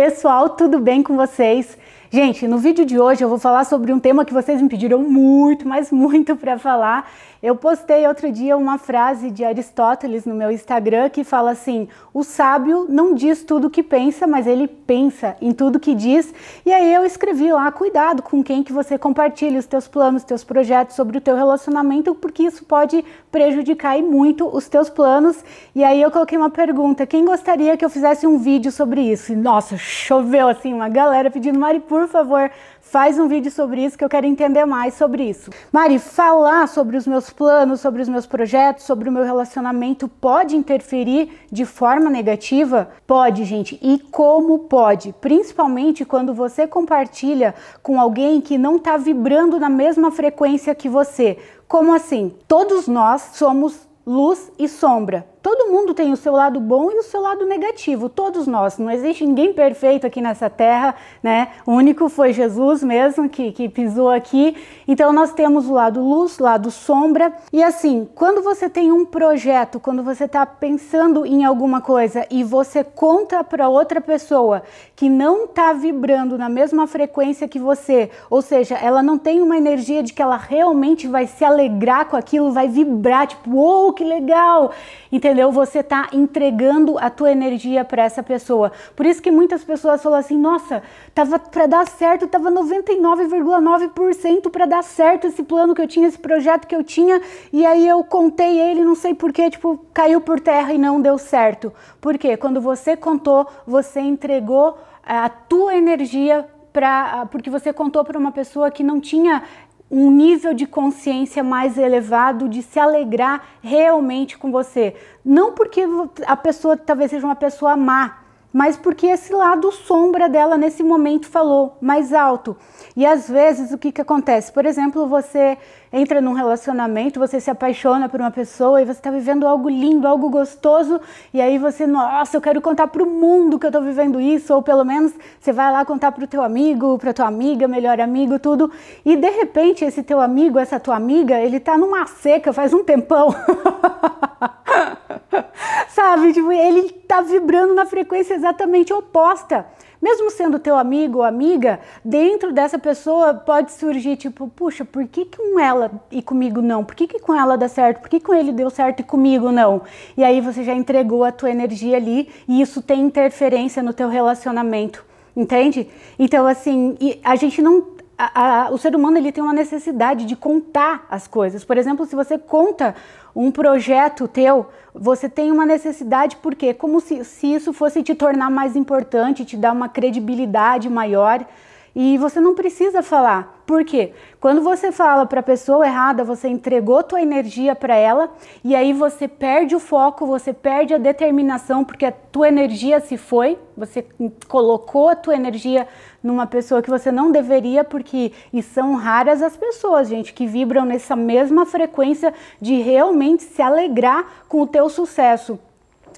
Pessoal, tudo bem com vocês? Gente, no vídeo de hoje eu vou falar sobre um tema que vocês me pediram muito, mas muito para falar. Eu postei outro dia uma frase de Aristóteles no meu Instagram que fala assim: o sábio não diz tudo o que pensa, mas ele pensa em tudo que diz. E aí eu escrevi lá: cuidado com quem que você compartilha os teus planos, os teus projetos sobre o teu relacionamento, porque isso pode prejudicar e muito os teus planos. E aí eu coloquei uma pergunta: quem gostaria que eu fizesse um vídeo sobre isso? E, nossa, choveu assim uma galera pedindo: Mari, por favor, faz um vídeo sobre isso que eu quero entender mais sobre isso. Mari, falar sobre os meus planos, sobre os meus projetos, sobre o meu relacionamento pode interferir de forma negativa? Pode, gente. E como pode? Principalmente quando você compartilha com alguém que não está vibrando na mesma frequência que você. Como assim? Todos nós somos luz e sombra. Todo mundo tem o seu lado bom e o seu lado negativo, todos nós. Não existe ninguém perfeito aqui nessa terra, né? O único foi Jesus mesmo que pisou aqui. Então nós temos o lado luz, lado sombra. E assim, quando você tem um projeto, quando você está pensando em alguma coisa e você conta para outra pessoa que não está vibrando na mesma frequência que você, ou seja, ela não tem uma energia de que ela realmente vai se alegrar com aquilo, vai vibrar, tipo, uou, que legal! Entendeu? Você tá entregando a tua energia para essa pessoa. Por isso que muitas pessoas falam assim: nossa, tava para dar certo, tava 99,9% para dar certo esse plano que eu tinha, esse projeto que eu tinha, e aí eu contei ele, não sei porquê, tipo, caiu por terra e não deu certo. Por quê? Quando você contou, você entregou a tua energia porque você contou para uma pessoa que não tinha um nível de consciência mais elevado, de se alegrar realmente com você. Não porque a pessoa talvez seja uma pessoa má, mas porque esse lado sombra dela nesse momento falou mais alto. E às vezes o que acontece? Por exemplo, você entra num relacionamento, você se apaixona por uma pessoa e você está vivendo algo lindo, algo gostoso, e aí você, nossa, eu quero contar para o mundo que eu estou vivendo isso, ou pelo menos você vai lá contar para o teu amigo, para tua amiga, melhor amigo, tudo, e de repente esse teu amigo, essa tua amiga, ele tá numa seca faz um tempão. Sabe, tipo, ele tá vibrando na frequência exatamente oposta. Mesmo sendo teu amigo ou amiga, dentro dessa pessoa pode surgir tipo, puxa, por que com ela e comigo não? Por que com ela dá certo? Por que com ele deu certo e comigo não? E aí você já entregou a tua energia ali e isso tem interferência no teu relacionamento, entende? Então assim, a gente não... o ser humano, ele tem uma necessidade de contar as coisas. Por exemplo, se você conta um projeto teu, você tem uma necessidade, porque como se isso fosse te tornar mais importante, te dar uma credibilidade maior, e você não precisa falar. Por quê? Quando você fala para a pessoa errada, você entregou tua energia para ela, e aí você perde o foco, você perde a determinação, porque a tua energia se foi, você colocou a tua energia numa pessoa que você não deveria, porque e são raras as pessoas, gente, que vibram nessa mesma frequência de realmente se alegrar com o teu sucesso.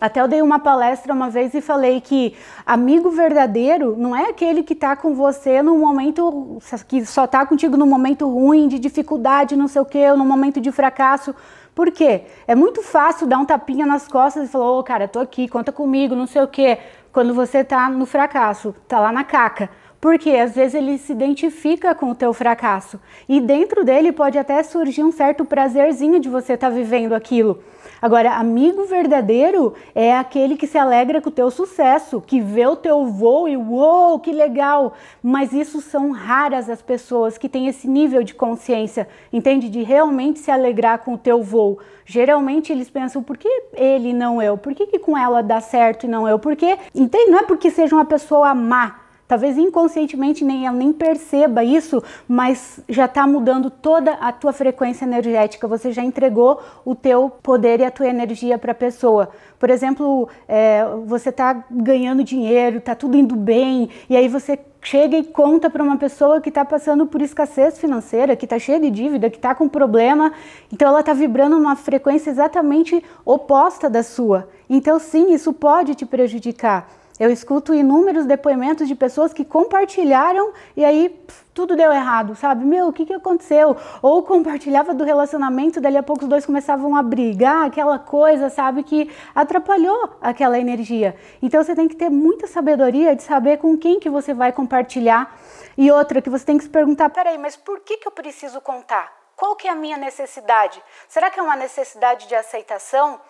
Até eu dei uma palestra uma vez e falei que amigo verdadeiro não é aquele que tá com você no momento, que só tá contigo no momento ruim, de dificuldade, não sei o que, ou no momento de fracasso. Por quê? É muito fácil dar um tapinha nas costas e falar: ô cara, tô aqui, conta comigo, não sei o que, quando você tá no fracasso, tá lá na caca. Porque às vezes ele se identifica com o teu fracasso e dentro dele pode até surgir um certo prazerzinho de você estar vivendo aquilo. Agora, amigo verdadeiro é aquele que se alegra com o teu sucesso, que vê o teu voo e uou, que legal! Mas isso são raras as pessoas que têm esse nível de consciência, entende? De realmente se alegrar com o teu voo. Geralmente eles pensam: por que ele e não eu? Por que com ela dá certo e não eu? Porque, entende? Não é porque seja uma pessoa má. Talvez inconscientemente ela nem perceba isso, mas já está mudando toda a tua frequência energética. Você já entregou o teu poder e a tua energia para a pessoa. Por exemplo, você está ganhando dinheiro, está tudo indo bem, e aí você chega e conta para uma pessoa que está passando por escassez financeira, que está cheia de dívida, que está com problema. Então ela está vibrando numa frequência exatamente oposta da sua. Então sim, isso pode te prejudicar. Eu escuto inúmeros depoimentos de pessoas que compartilharam e aí tudo deu errado, sabe? Meu, o que aconteceu? Ou compartilhava do relacionamento, dali a pouco os dois começavam a brigar, aquela coisa, sabe? Que atrapalhou aquela energia. Então você tem que ter muita sabedoria de saber com quem que você vai compartilhar. E outra, que você tem que se perguntar, peraí, mas por que eu preciso contar? Qual que é a minha necessidade? Será que é uma necessidade de aceitação?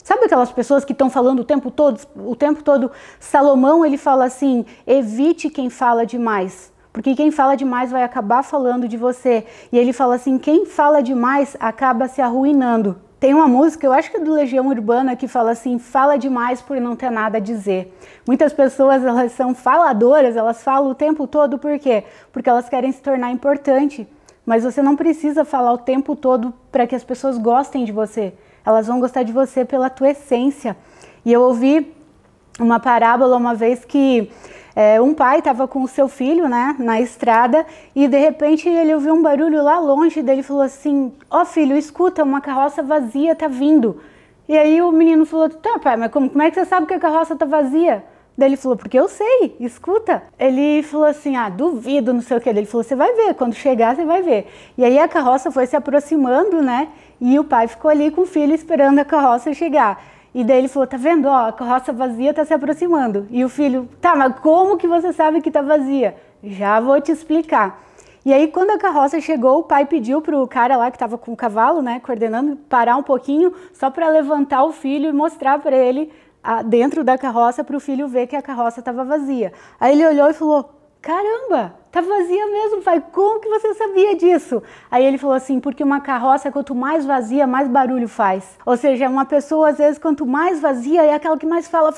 Sabe aquelas pessoas que estão falando o tempo todo? Salomão, ele fala assim, evite quem fala demais, porque quem fala demais vai acabar falando de você. E ele fala assim, quem fala demais acaba se arruinando. Tem uma música, eu acho que é do Legião Urbana, que fala assim, fala demais por não ter nada a dizer. Muitas pessoas, elas são faladoras, elas falam o tempo todo, por quê? Porque elas querem se tornar importante. Mas você não precisa falar o tempo todo para que as pessoas gostem de você. Elas vão gostar de você pela tua essência. E eu ouvi uma parábola uma vez que um pai estava com o seu filho, né, na estrada, e de repente ele ouviu um barulho lá longe, daí ele falou assim, ó filho, escuta, uma carroça vazia tá vindo. E aí o menino falou, tá pai, mas como é que você sabe que a carroça tá vazia? Daí ele falou, porque eu sei, escuta. Ele falou assim, duvido, não sei o que. Daí ele falou, você vai ver, quando chegar você vai ver. E aí a carroça foi se aproximando, né? E o pai ficou ali com o filho esperando a carroça chegar. E daí ele falou, tá vendo, ó, a carroça vazia tá se aproximando. E o filho, tá, mas como que você sabe que tá vazia? Já vou te explicar. E aí quando a carroça chegou, o pai pediu pro cara lá que tava com o cavalo, né, coordenando, parar um pouquinho, só para levantar o filho e mostrar para ele dentro da carroça para o filho ver que a carroça estava vazia. Aí ele olhou e falou, caramba, tá vazia mesmo, pai, como que você sabia disso? Aí ele falou assim, porque uma carroça, quanto mais vazia, mais barulho faz. Ou seja, uma pessoa, às vezes, quanto mais vazia, é aquela que mais fala,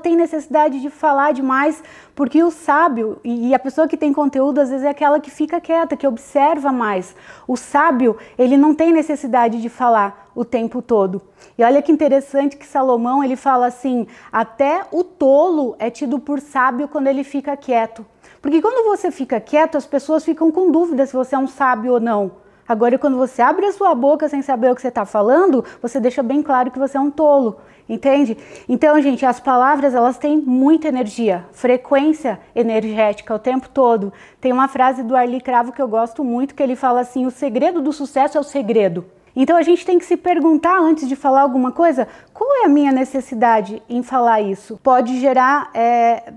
tem necessidade de falar demais, porque o sábio, e a pessoa que tem conteúdo, às vezes, é aquela que fica quieta, que observa mais. O sábio, ele não tem necessidade de falar o tempo todo. E olha que interessante que Salomão, ele fala assim, até o tolo é tido por sábio quando ele fica quieto. Porque quando você fica quieto, as pessoas ficam com dúvida se você é um sábio ou não. Agora, quando você abre a sua boca sem saber o que você está falando, você deixa bem claro que você é um tolo, entende? Então, gente, as palavras, elas têm muita energia, frequência energética o tempo todo. Tem uma frase do Arli Cravo que eu gosto muito, que ele fala assim, o segredo do sucesso é o segredo. Então a gente tem que se perguntar antes de falar alguma coisa, qual é a minha necessidade em falar isso? Pode gerar,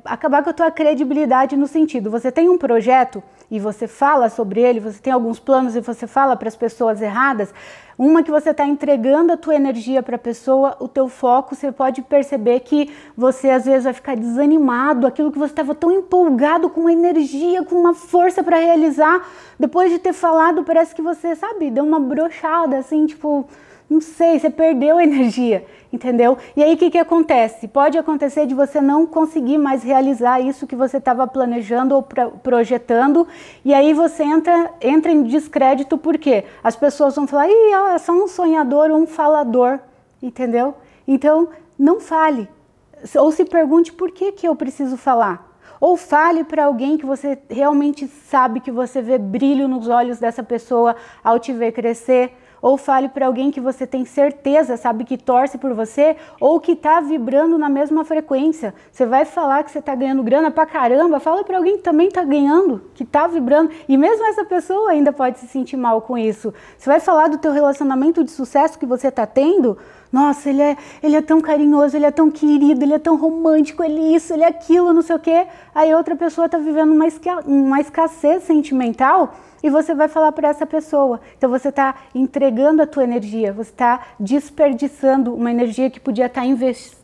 acabar com a tua credibilidade no sentido, você tem um projeto e você fala sobre ele, você tem alguns planos e você fala para as pessoas erradas, uma que você está entregando a tua energia para a pessoa, o teu foco, você pode perceber que você às vezes vai ficar desanimado, aquilo que você estava tão empolgado, com uma energia, com uma força para realizar, depois de ter falado parece que você, sabe, deu uma brochada assim, tipo, não sei, você perdeu a energia, entendeu? E aí o que acontece? Pode acontecer de você não conseguir mais realizar isso que você estava planejando ou projetando, e aí você entra em descrédito, porque as pessoas vão falar, ih, é só um sonhador ou um falador, entendeu? Então, não fale, ou se pergunte por que eu preciso falar. Ou fale para alguém que você realmente sabe que você vê brilho nos olhos dessa pessoa ao te ver crescer. Ou fale para alguém que você tem certeza, sabe, que torce por você, ou que está vibrando na mesma frequência. Você vai falar que você está ganhando grana pra caramba, fala para alguém que também está ganhando, que está vibrando, e mesmo essa pessoa ainda pode se sentir mal com isso. Você vai falar do teu relacionamento de sucesso que você está tendo, nossa, ele é tão carinhoso, ele é tão querido, ele é tão romântico, ele é isso, ele é aquilo, não sei o quê. Aí outra pessoa está vivendo uma escassez sentimental, e você vai falar para essa pessoa. Então você está entregando a tua energia, você está desperdiçando uma energia que podia estar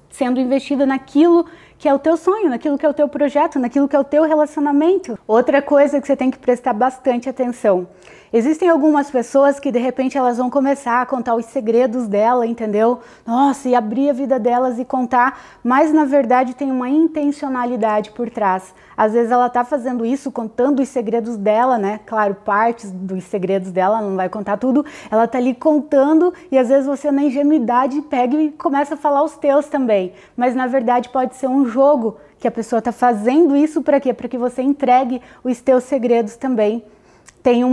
sendo investida naquilo que é o teu sonho, naquilo que é o teu projeto, naquilo que é o teu relacionamento. Outra coisa que você tem que prestar bastante atenção. Existem algumas pessoas que de repente elas vão começar a contar os segredos dela, entendeu? Nossa, e abrir a vida delas e contar, mas na verdade tem uma intencionalidade por trás. Às vezes ela tá fazendo isso, contando os segredos dela, né? Claro, partes dos segredos dela, não vai contar tudo. Ela tá ali contando e às vezes você na ingenuidade pega e começa a falar os teus também. Mas na verdade pode ser um jogo que a pessoa tá fazendo isso para quê? Para que você entregue os teus segredos também. Tem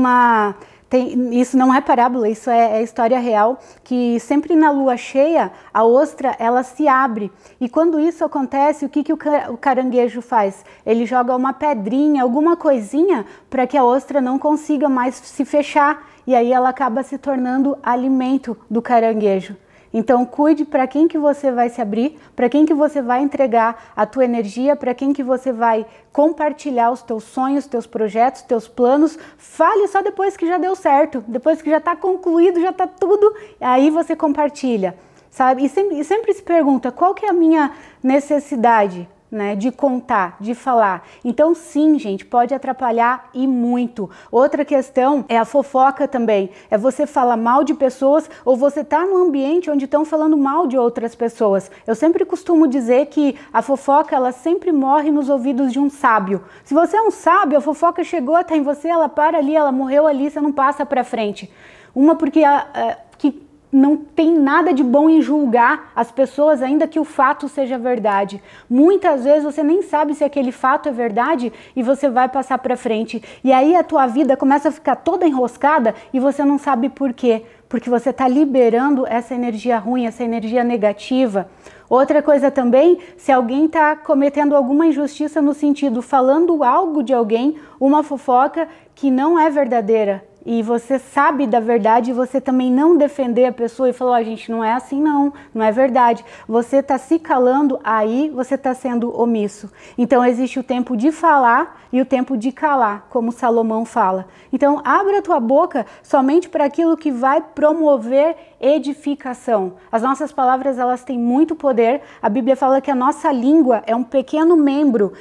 Isso não é parábola, isso é história real, que sempre na lua cheia, a ostra, ela se abre. E quando isso acontece, o que o caranguejo faz? Ele joga uma pedrinha, alguma coisinha, para que a ostra não consiga mais se fechar. E aí ela acaba se tornando alimento do caranguejo. Então cuide para quem que você vai se abrir, para quem que você vai entregar a tua energia, para quem que você vai compartilhar os teus sonhos, teus projetos, teus planos. Fale só depois que já deu certo, depois que já está concluído, já está tudo, aí você compartilha, sabe? E sempre se pergunta, qual que é a minha necessidade? Né, de contar, de falar. Então sim, gente, pode atrapalhar e muito. Outra questão é a fofoca também. É você falar mal de pessoas ou você tá num ambiente onde estão falando mal de outras pessoas. Eu sempre costumo dizer que a fofoca, ela sempre morre nos ouvidos de um sábio. Se você é um sábio, a fofoca chegou até em você, ela para ali, ela morreu ali, você não passa pra frente. Uma porque não tem nada de bom em julgar as pessoas, ainda que o fato seja verdade. Muitas vezes você nem sabe se aquele fato é verdade e você vai passar para frente. E aí a tua vida começa a ficar toda enroscada e você não sabe por quê. Porque você está liberando essa energia ruim, essa energia negativa. Outra coisa também, se alguém está cometendo alguma injustiça no sentido, falando algo de alguém, uma fofoca que não é verdadeira, e você sabe da verdade, você também não defender a pessoa e falar, gente, não é assim não é verdade. Você está se calando, aí você está sendo omisso. Então existe o tempo de falar e o tempo de calar, como Salomão fala. Então abra a tua boca somente para aquilo que vai promover edificação. As nossas palavras, elas têm muito poder. A Bíblia fala que a nossa língua é um pequeno membro.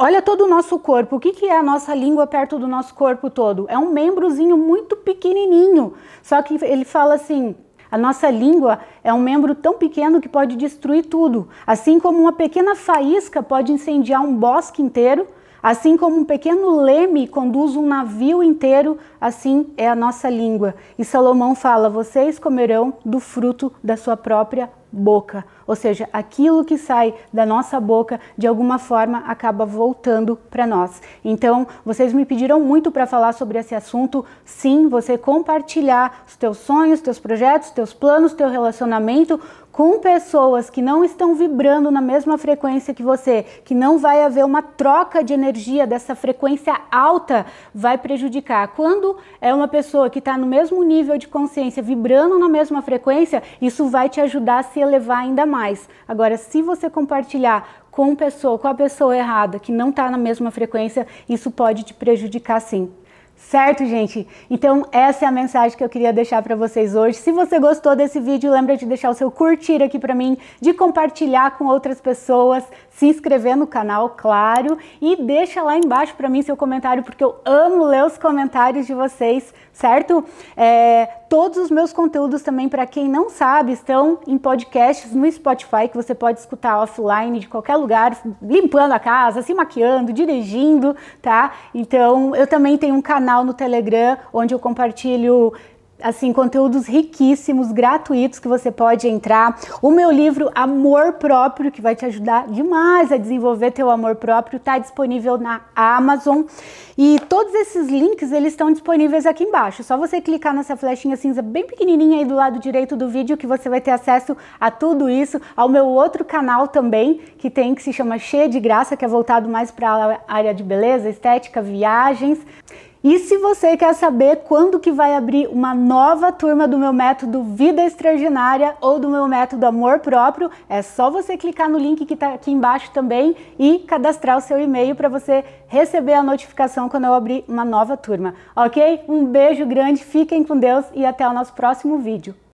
Olha todo o nosso corpo. O que é a nossa língua perto do nosso corpo todo? É um membrozinho muito pequenininho. Só que ele fala assim, a nossa língua é um membro tão pequeno que pode destruir tudo. Assim como uma pequena faísca pode incendiar um bosque inteiro, assim como um pequeno leme conduz um navio inteiro, assim é a nossa língua. E Salomão fala, vocês comerão do fruto da sua própria boca. Ou seja, aquilo que sai da nossa boca, de alguma forma, acaba voltando para nós. Então, vocês me pediram muito para falar sobre esse assunto. Sim, você compartilhar os teus sonhos, teus projetos, teus planos, teu relacionamento com pessoas que não estão vibrando na mesma frequência que você, que não vai haver uma troca de energia dessa frequência alta, vai prejudicar. Quando é uma pessoa que está no mesmo nível de consciência, vibrando na mesma frequência, isso vai te ajudar a se elevar ainda mais. Agora, se você compartilhar com a pessoa errada, que não está na mesma frequência, isso pode te prejudicar sim. Certo, gente? Então essa é a mensagem que eu queria deixar para vocês hoje. Se você gostou desse vídeo, lembra de deixar o seu curtir aqui para mim, de compartilhar com outras pessoas, se inscrever no canal, claro, e deixa lá embaixo para mim seu comentário, porque eu amo ler os comentários de vocês, certo? Todos os meus conteúdos também, para quem não sabe, estão em podcasts no Spotify, que você pode escutar offline de qualquer lugar, limpando a casa, se maquiando, dirigindo, tá? Então eu também tenho um canal no Telegram, onde eu compartilho assim, conteúdos riquíssimos, gratuitos, que você pode entrar. O meu livro Amor Próprio, que vai te ajudar demais a desenvolver teu amor próprio, está disponível na Amazon. E todos esses links, eles estão disponíveis aqui embaixo. Só você clicar nessa flechinha cinza bem pequenininha aí do lado direito do vídeo, que você vai ter acesso a tudo isso, ao meu outro canal também, que se chama Cheia de Graça, que é voltado mais para a área de beleza, estética, viagens. E se você quer saber quando que vai abrir uma nova turma do meu método Vida Extraordinária ou do meu método Amor Próprio, é só você clicar no link que está aqui embaixo também e cadastrar o seu e-mail para você receber a notificação quando eu abrir uma nova turma, ok? Um beijo grande, fiquem com Deus e até o nosso próximo vídeo.